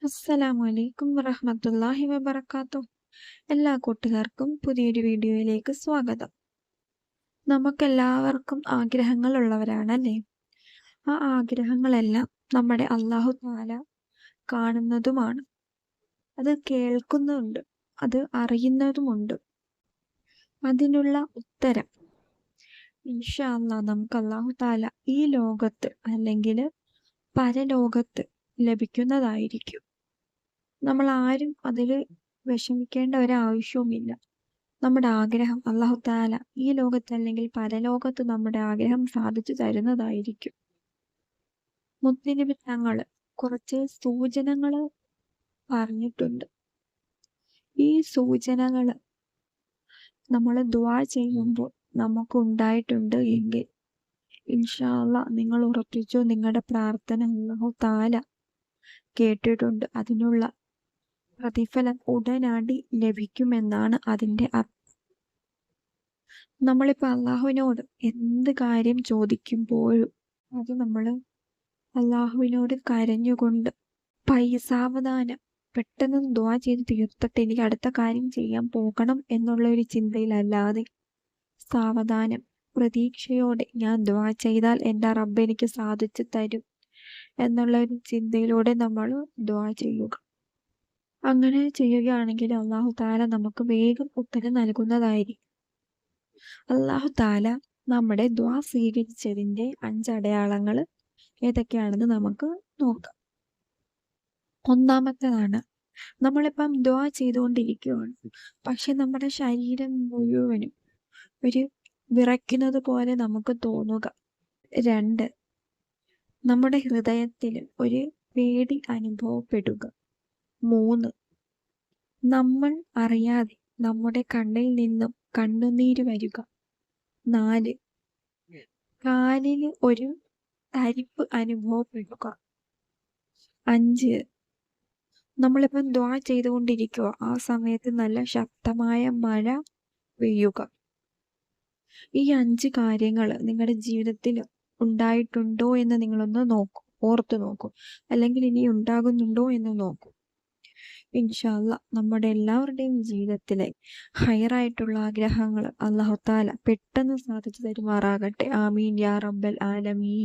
അസ്സലാമു അലൈക്കും വറഹ്മത്തുള്ളാഹി വബറകാതുഹു. എല്ലാ കൂട്ടുകാർക്കും പുതിയൊരു വീഡിയോയിലേക്ക് സ്വാഗതം. നമുക്കെല്ലാവർക്കും ആഗ്രഹങ്ങളുള്ളവരാണല്ലേ? ആ ആഗ്രഹങ്ങളെല്ലാം നമ്മുടെ അല്ലാഹു തആല കാണുന്നതുമാണ്. അത് കേൾക്കുന്നുണ്ട്. അത് അറിയുന്നതുമുണ്ട്. അതിനുള്ള ഉത്തരം ഇൻഷാ അല്ലാഹ് നമുക്ക് അല്ലാഹു തആല ഈ ലോകത്ത് അല്ലെങ്കില് പരലോകത്ത് ലഭിക്കുന്നതായിരിക്കും. നമ്മളാരും അതില് വിഷമിക്കേണ്ട ഒരാവശ്യവുമില്ല. നമ്മുടെ ആഗ്രഹം അല്ലാഹു തആല ഈ ലോകത്ത് അല്ലെങ്കിൽ പരലോകത്ത് നമ്മുടെ ആഗ്രഹം സാധിച്ചു തരുന്നതായിരിക്കും. മുത്തുനബി തങ്ങള് കുറച്ച് സൂചനകള് പറഞ്ഞിട്ടുണ്ട്. ഈ സൂചനകള് നമ്മള് ദുആ ചെയ്യുമ്പോൾ നമുക്കുണ്ടായിട്ടുണ്ട് എങ്കിൽ ഇൻഷാ അല്ലാഹ് നിങ്ങൾ ഉറപ്പിച്ചോ, നിങ്ങളുടെ പ്രാർത്ഥന അല്ലാഹു തആല കേട്ടിട്ടുണ്ട്. അതിനുള്ള പ്രതിഫലം ഉടനടി ലഭിക്കുമെന്നാണ് അതിന്റെ അർത്ഥം. നമ്മളിപ്പോൾ അല്ലാഹുവിനോട് എന്ത് കാര്യം ചോദിക്കുമ്പോഴും അത് നമ്മള് അല്ലാഹുവിനോട് കരഞ്ഞുകൊണ്ട് സാവധാനം പെട്ടെന്ന് ദുആ ചെയ്ത് തീർത്തിട്ട് എനിക്ക് അടുത്ത കാര്യം ചെയ്യാൻ പോകണം എന്നുള്ള ഒരു ചിന്തയിലല്ലാതെ സാവധാനം പ്രതീക്ഷയോടെ ഞാൻ ദുആ ചെയ്താൽ എൻ്റെ റബ്ബ് എനിക്ക് സാധിച്ചു തരും എന്നുള്ള ഒരു ചിന്തയിലൂടെ നമ്മൾ ദുആ ചെയ്യുക. അങ്ങനെ ചെയ്യുകയാണെങ്കിൽ അല്ലാഹു തആല നമുക്ക് വേഗം ഉത്തരം നൽകുന്നതായിരിക്കും. അല്ലാഹു തആല നമ്മുടെ ദുആ സ്വീകരിച്ചതിന്റെ 5 അടയാളങ്ങൾ ഏതൊക്കെയാണെന്ന് നമുക്ക് നോക്കാം. ഒന്നാമത്തേതാണ്, നമ്മളിപ്പം ദുആ ചെയ്തുകൊണ്ടിരിക്കുകയാണ്, പക്ഷെ നമ്മുടെ ശരീരം മുഴുവനും ഒരു വിറയ്ക്കുന്നത് പോലെ നമുക്ക് തോന്നുക. 2, നമ്മുടെ ഹൃദയത്തിൽ ഒരു പേടി അനുഭവപ്പെടുക. 3, നമ്മൾ അറിയാതെ നമ്മുടെ കണ്ണിൽ നിന്നും കണ്ണുനീര് വരിക. 4, കാലിന് ഒരു തരിപ്പ് അനുഭവപ്പെടുക. 5, നമ്മളിപ്പം ദുആ ചെയ്തുകൊണ്ടിരിക്കുക, ആ സമയത്ത് നല്ല ശക്തമായ മഴ പെയ്യുക. ഈ 5 കാര്യങ്ങൾ നിങ്ങളുടെ ജീവിതത്തിൽ ഉണ്ടായിട്ടുണ്ടോ എന്ന് നിങ്ങളൊന്ന് ഓർത്തു നോക്കൂ, അല്ലെങ്കിൽ ഇനി ഉണ്ടാകുന്നുണ്ടോ എന്ന് നോക്കൂ. ഇൻഷാ അല്ലാഹ് നമ്മുടെ എല്ലാവരുടെയും ജീവിതത്തിലെ ഹൈറായിട്ടുള്ള ആഗ്രഹങ്ങൾ അല്ലാഹു തആല പെട്ടെന്ന് സാധിച്ചു തരുമാറാകട്ടെ. ആമീൻ യാ റബ്ബൽ ആലമീൻ.